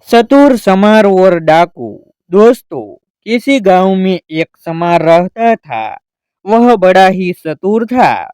चतुर समार और डाकू। दोस्तों, किसी गांव में एक समार रहता था। वह बड़ा ही चतुर था,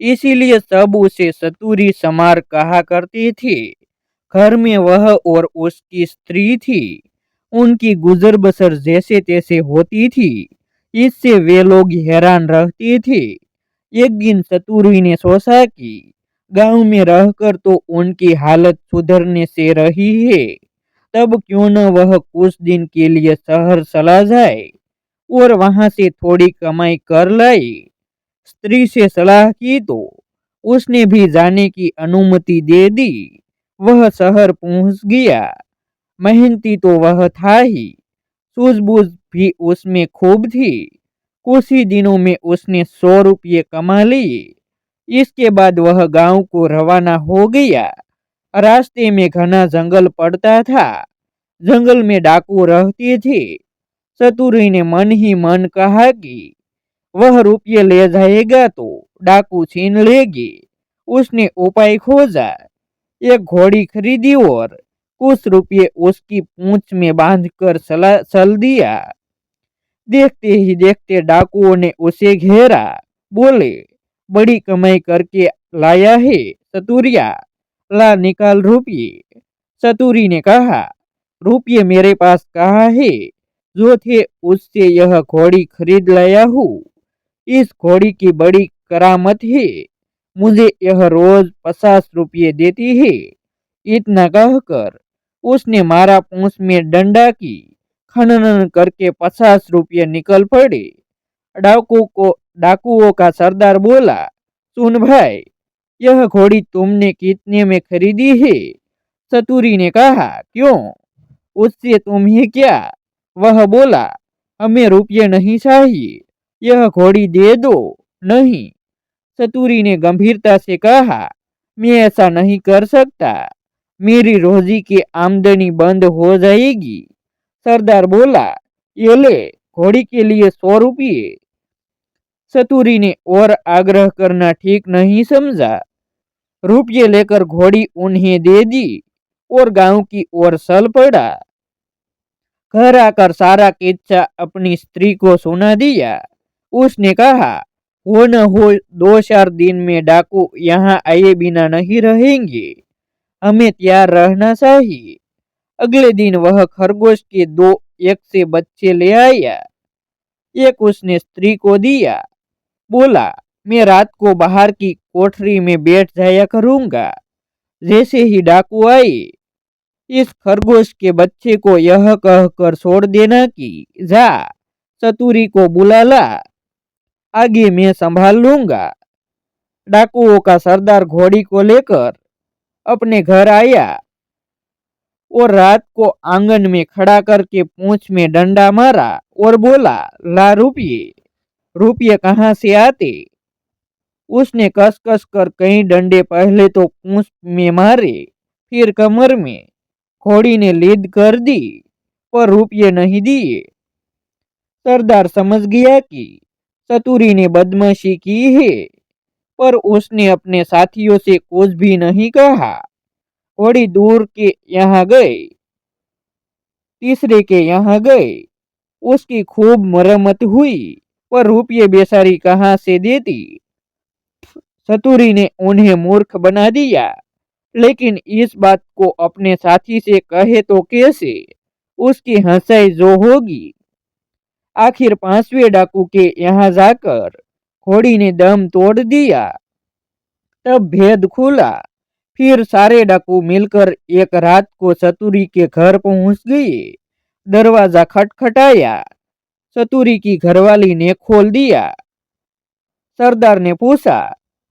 इसीलिए सब उसे चतुरी समार कहा करते थे। घर में वह और उसकी स्त्री थी। उनकी गुजर बसर जैसे तैसे होती थी। इससे वे लोग हैरान रहते थे। एक दिन चतुरी ने सोचा कि गांव में रहकर तो उनकी हालत सुधरने से रही है, तब क्यों न वह कुछ दिन के लिए शहर चला जाए और वहां से थोड़ी कमाई कर लाए। स्त्री से सलाह की तो उसने भी जाने की अनुमति दे दी। वह शहर पहुंच गया। मेहनती तो वह था ही, सूझबूझ भी उसमें खूब थी। कुछ ही दिनों में उसने 100 रुपये कमा लिए। इसके बाद वह गांव को रवाना हो गया। रास्ते में घना जंगल पड़ता था। जंगल में डाकू रहते थे। चतुरी ने मन ही मन कहा कि वह रुपये ले जाएगा तो डाकू छीन लेगी। उसने उपाय खोजा। एक घोड़ी खरीदी और कुछ रुपये उसकी पूंछ में बांधकर चल दिया। देखते ही देखते डाकुओं ने उसे घेरा। बोले, बड़ी कमाई करके लाया है चतुरिया, ला निकाल रुपये। चतुरी ने कहा, रुपये मेरे पास कहाँ है? जो थे उससे यह घोड़ी खरीद लाया हूँ। इस घोड़ी की बड़ी करामत है। मुझे यह रोज 50 रुपये देती है। इतना कहकर उसने मारा पूंछ में डंडा की खनन करके 50 रुपये निकल पड़े। डाकुओं का सरदार बोला, सुन भाई, यह घोड़ी तुमने कितने में खरीदी है? चतुरी ने कहा, क्यों, उससे तुम्हें क्या? वह बोला, हमें रुपये नहीं चाहिए, यह घोड़ी दे दो। नहीं, चतुरी ने गंभीरता से कहा, मैं ऐसा नहीं कर सकता। मेरी रोजी की आमदनी बंद हो जाएगी। सरदार बोला, ये ले, घोड़ी के लिए 100 रुपये। चतुरी ने और आग्रह करना ठीक नहीं समझा। रुपये लेकर घोड़ी उन्हें दे दी और गांव की ओर चल पड़ा। घर आकर सारा किस्सा अपनी स्त्री को सुना दिया। उसने कहा, हो न हो 2-4 दिन में डाकू यहाँ आए बिना नहीं रहेंगे। हमें तैयार रहना चाहिए। अगले दिन वह खरगोश के 2 एक से बच्चे ले आया। एक उसने स्त्री को दिया। बोला, मैं रात को बाहर की कोठरी में बैठ जाया करूंगा। जैसे ही डाकू आए, इस खरगोश के बच्चे को यह कहकर छोड़ देना कि जा, चतुरी को बुला ला, आगे मैं संभाल लूंगा। डाकुओं का सरदार घोड़ी को लेकर अपने घर आया और रात को आंगन में खड़ा करके पूंछ में डंडा मारा और बोला, ला रुपये। रुपये कहाँ से आते? उसने कस कस कर कई डंडे पहले तो पूंछ में मारे, फिर कमर में। घोड़ी ने लीद कर दी, पर रुपये नहीं दिए। सरदार समझ गया कि चतुरी ने बदमाशी की है, पर उसने अपने साथियों से कुछ भी नहीं कहा। घोड़ी दूर के यहाँ गए, तीसरे के यहाँ गए। उसकी खूब मरम्मत हुई, पर रुपये बेचारी कहाँ से देती? चतुरी ने उन्हें मूर्ख बना दिया, लेकिन इस बात को अपने साथी से कहे तो कैसे? उसकी हंसाई जो होगी। आखिर 5वें डाकू के यहाँ जाकर घोड़ी ने दम तोड़ दिया। तब भेद खुला। फिर सारे डाकू मिलकर एक रात को चतुरी के घर पहुंच गए। दरवाजा खटखटाया। चतुरी की घरवाली ने खोल दिया। सरदार ने पूछा,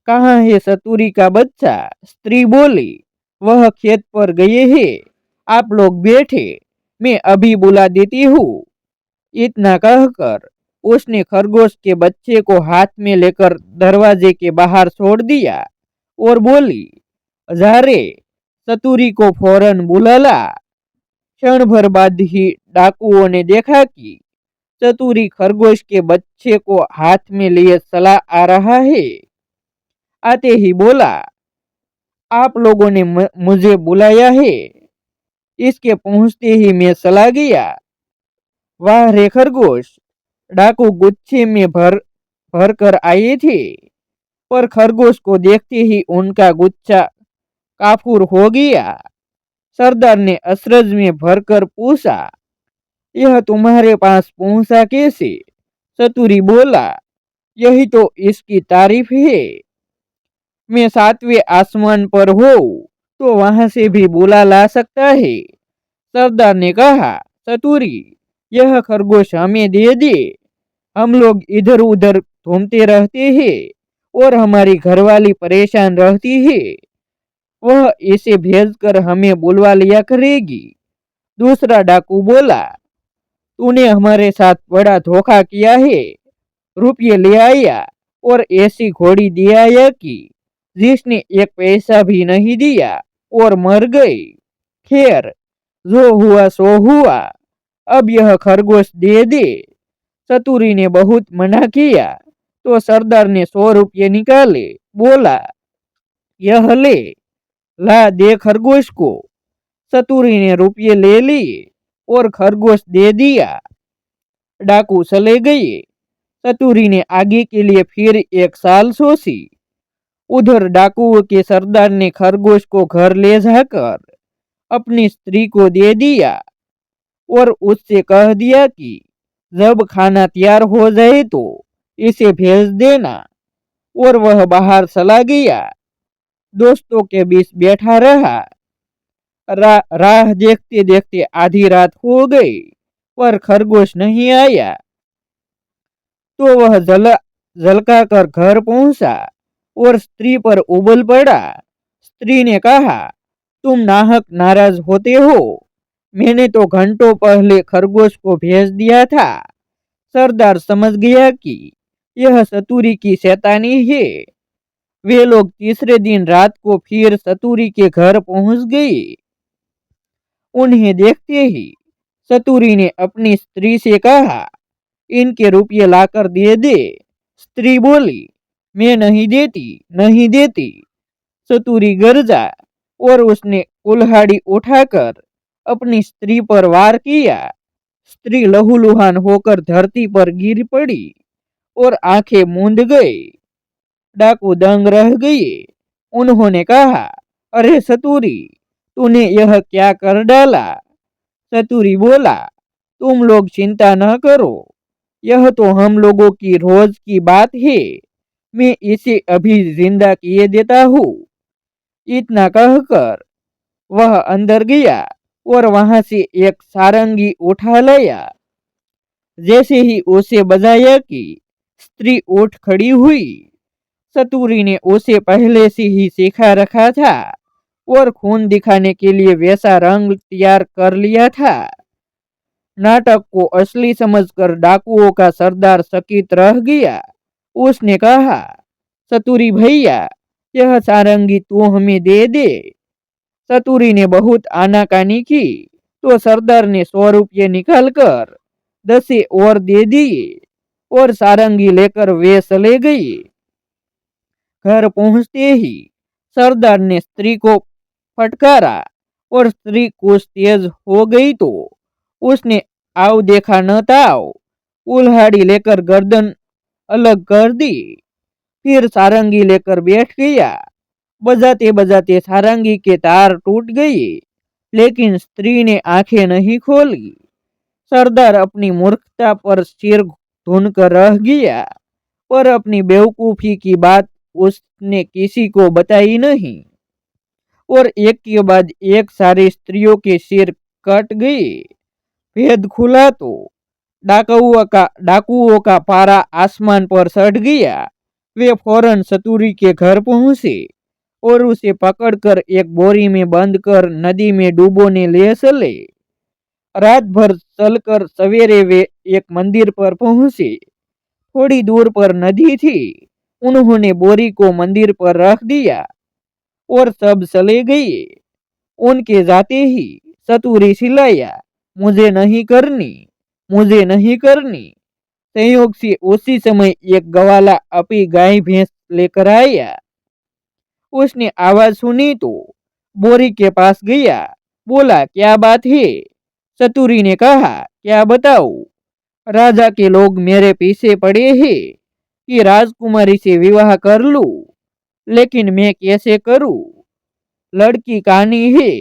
कहाँ है चतुरी का बच्चा? स्त्री बोली, वह खेत पर गए हैं। आप लोग बैठे, मैं अभी बुला देती हूँ। इतना कहकर उसने खरगोश के बच्चे को हाथ में लेकर दरवाजे के बाहर छोड़ दिया और बोली, जा रे, चतुरी को फौरन बुला ला। क्षण भर बाद ही डाकुओं ने देखा कि चतुरी खरगोश के बच्चे को हाथ में लिए चला आ रहा है। आते ही बोला, आप लोगों ने मुझे बुलाया है? इसके पहुंचते ही मैं चला गया। वाह रे खरगोश, डाकू गुच्छे में भर कर आए थे, पर खरगोश को देखते ही उनका गुच्छा काफूर हो गया। सरदार ने अचरज में भरकर पूछा, यह तुम्हारे पास पहुंचा कैसे? चतुरी बोला, यही तो इसकी तारीफ है। मैं 7वें आसमान पर हो तो वहां से भी बुला ला सकता है। सरदार ने कहा, चतुरी, यह खरगोश हमें दे दे। हम लोग इधर उधर घूमते रहते हैं और हमारी घरवाली परेशान रहती है। वह इसे भेजकर हमें बुलवा लिया करेगी। दूसरा डाकू बोला, तूने हमारे साथ बड़ा धोखा किया है। रुपये ले आया और ऐसी घोड़ी दे आया कि जिसने एक पैसा भी नहीं दिया और मर गई। खैर, जो हुआ सो हुआ, अब यह खरगोश दे दे। चतुरी ने बहुत मना किया तो सरदार ने 100 रुपये निकाले। बोला, यह ले, ला दे खरगोश को। चतुरी ने रुपये ले लिए और खरगोश दे दिया। डाकू चले गए। चतुरी ने आगे के लिए फिर 1 साल सोची। उधर डाकुओं के सरदार ने खरगोश को घर ले जाकर अपनी स्त्री को दे दिया और उससे कह दिया कि जब खाना तैयार हो जाए तो इसे भेज देना। और वह बाहर चला गया। दोस्तों के बीच बैठा रहा। राह देखते देखते आधी रात हो गई, पर खरगोश नहीं आया। तो वह जलका कर घर पहुंचा और स्त्री पर उबल पड़ा। स्त्री ने कहा, तुम नाहक नाराज होते हो। मैंने तो घंटों पहले खरगोश को भेज दिया था। सरदार समझ गया कि यह चतुरी की शैतानी है। वे लोग तीसरे दिन रात को फिर चतुरी के घर पहुंच गए। उन्हें देखते ही चतुरी ने अपनी स्त्री से कहा, इनके रुपये लाकर दे दे। स्त्री बोली, मैं नहीं देती, नहीं देती। चतुरी गरजा और उसने कुल्हाड़ी उठाकर अपनी स्त्री पर वार किया। स्त्री लहूलुहान होकर धरती पर गिर पड़ी और आंखें मूंद गई। डाकू दंग रह गए। उन्होंने कहा, अरे चतुरी, तूने यह क्या कर डाला? चतुरी बोला, तुम लोग चिंता न करो, यह तो हम लोगों की रोज की बात है। मैं इसे अभी जिंदा किए देता हूँ। इतना कहकर वह अंदर गया और वहां से एक सारंगी उठा लाया। जैसे ही उसे बजाया कि स्त्री उठ खड़ी हुई। चतुरी ने उसे पहले से ही सिखा रखा था और खून दिखाने के लिए वैसा रंग तैयार कर लिया था। नाटक को असली समझकर डाकुओं का सरदार चकित रह गया। उसने कहा, चतुरी भैया, यह सारंगी तू हमें दे दे। चतुरी ने बहुत आनाकानी की तो सरदार ने 100 रुपये निकालकर 10 और दे दिए और सारंगी लेकर वे चले गए। घर पहुंचते ही सरदार ने स्त्री को फटकारा और स्त्री कुछ तेज हो गई तो उसने आओ देखा न ताओ कुल्हाड़ी लेकर गर्दन अलग कर दी। फिर सारंगी लेकर बैठ गया। बजाते बजाते सारंगी के तार टूट गए, लेकिन स्त्री ने आंखें नहीं खोली। सरदार अपनी मूर्खता पर सिर धुनकर रह गया, पर अपनी बेवकूफी की बात उसने किसी को बताई नहीं और एक के बाद एक सारी स्त्रियों के सिर कट गए। भेद खुला तो डाकुओं का पारा आसमान पर चढ़ गया। वे फौरन चतुरी के घर पहुंचे और उसे पकड़कर एक बोरी में बंद कर नदी में डूबोने ले चले। रात भर चलकर सवेरे वे एक मंदिर पर पहुंचे। थोड़ी दूर पर नदी थी। उन्होंने बोरी को मंदिर पर रख दिया और सब चले गए। उनके जाते ही चतुरी चिल्लाया, मुझे नहीं करनी, मुझे नहीं करनी। संयोग से उसी समय एक गवाला अपनी गाय भैंस लेकर आया। उसने आवाज सुनी तो बोरी के पास गया। बोला, क्या बात है? चतुरी ने कहा, क्या बताऊं? राजा के लोग मेरे पीछे पड़े हैं कि राजकुमारी से विवाह कर लूं, लेकिन मैं कैसे करूं? लड़की कानी है,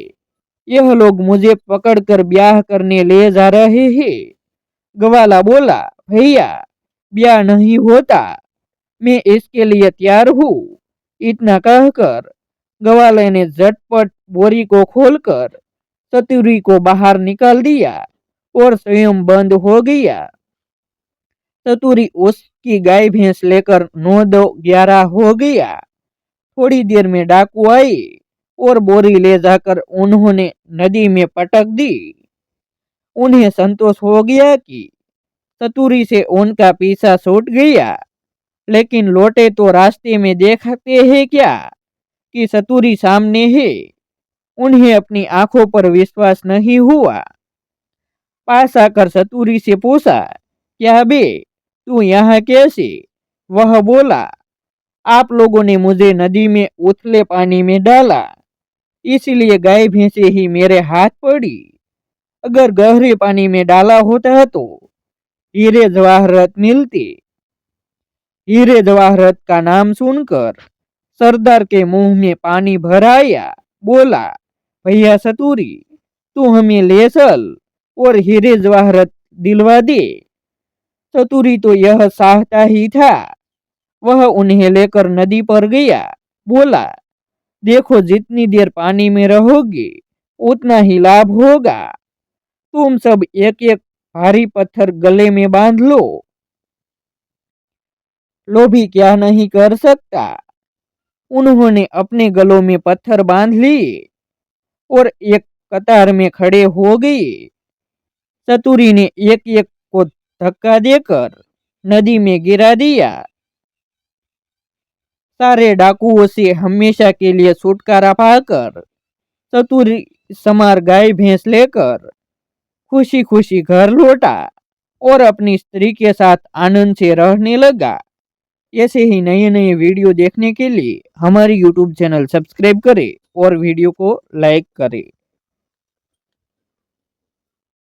यह लोग मुझे पकड़कर ब्याह करने ले जा रहे हैं। ग्वाला बोला, भैया, ब्याह नहीं होता, मैं इसके लिए तैयार हूँ। इतना कहकर ग्वाले ने झटपट बोरी को खोलकर चतुरी को बाहर निकाल दिया और स्वयं बंद हो गया। चतुरी उसकी गाय भैंस लेकर 9-11 हो गया। थोड़ी देर में डाकू आए और बोरी ले जाकर उन्होंने नदी में पटक दी। उन्हें संतोष हो गया कि चतुरी से उनका पीछा छूट गया, लेकिन लौटे तो रास्ते में देखते हैं क्या कि चतुरी सामने है। उन्हें अपनी आंखों पर विश्वास नहीं हुआ। पास आकर चतुरी से पूछा, क्या बे, तू यहाँ कैसे? वह बोला, आप लोगों ने मुझे नदी में उथले पानी में डाला, इसलिए गाय भैंसे ही मेरे हाथ पड़ी। अगर गहरे पानी में डाला होता तो हीरे जवाहरात मिलते। हीरे जवाहरात का नाम सुनकर सरदार के मुंह में पानी भर आया। बोला, भैया चतुरी, तू हमें ले चल और हीरे जवाहरात दिलवा दे। चतुरी तो यह चाहता ही था। वह उन्हें लेकर नदी पर गया। बोला, देखो, जितनी देर पानी में रहोगे उतना ही लाभ होगा। तुम सब एक एक भारी पत्थर गले में बांध लो। लोभी क्या नहीं कर सकता। उन्होंने अपने गलों में पत्थर बांध लिए और एक कतार में खड़े हो गए। चतुरी ने एक एक को धक्का देकर नदी में गिरा दिया। सारे डाकुओं से हमेशा के लिए छुटकारा पाकर चतुरी समार गाय भैंस लेकर खुशी खुशी घर लौटा और अपनी स्त्री के साथ आनंद से रहने लगा। ऐसे ही नए नए वीडियो देखने के लिए हमारी यूट्यूब चैनल सब्सक्राइब करें और वीडियो को लाइक करें।